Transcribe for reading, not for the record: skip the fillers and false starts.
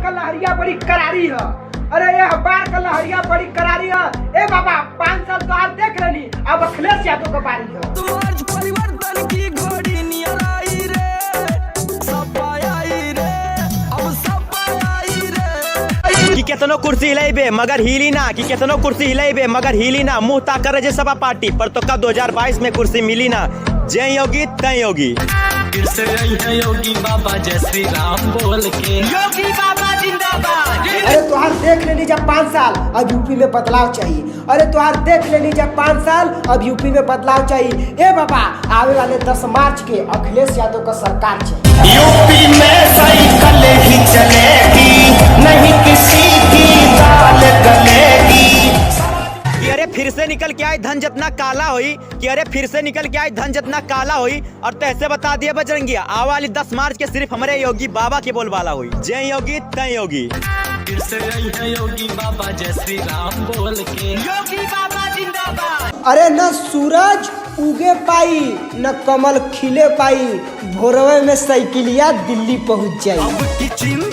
का लहरिया बड़ी करारी है। अरे यह बार का लहरिया बड़ी करारी है। ए बाबा 5 साल तो आज देख लेनी, अब अखिलेश यादव का बारी है। तुम आज परिवर्तन की घड़ी नियर आई रे, सब आई रे, अब सब आई रे। कि केतनो कुर्सी हिलाइबे मगर हिली ना, कि केतनो कुर्सी हिलाइबे मगर हिली ना। मुंह ताकर रहे सपा पार्टी पर तो कब 2022 में कुर्सी मिली ना। जय योगी तय योगी, फिर से आई है योगी बाबा जय श्री राम बोल के। योगी बाबा जिंदाबाद। अरे तुहार देख लेनी जब 5 साल, अब यूपी में बदलाव चाहिए। अरे तुहार देख लेनी जब 5 साल, अब यूपी में बदलाव चाहिए। ए बाबा आवे वाले 10 मार्च के अखिलेश यादव का सरकार चाहिए। यूपी में साइकिल ही चलेगी, नहीं किसी की दाल गलेगी। कि अरे फिर से निकल के आए धन जितना काला हुई, कि अरे फिर से निकल के आए धन जितना काला हुई। और तैसे बता दिए बजरंगिया, आने वाली 10 मार्च के सिर्फ हमारे योगी बाबा की बोलबाला हुई। जय योगी तय योगी, फिर से आई है योगी बाबा जय श्री राम बोल के। योगी बाबा जिंदाबाद। अरे न सूरज उगे पाई न कमल खिले पाई, भोरवे में साइकिलिया दिल्ली पहुंच जाई। अब की चिंता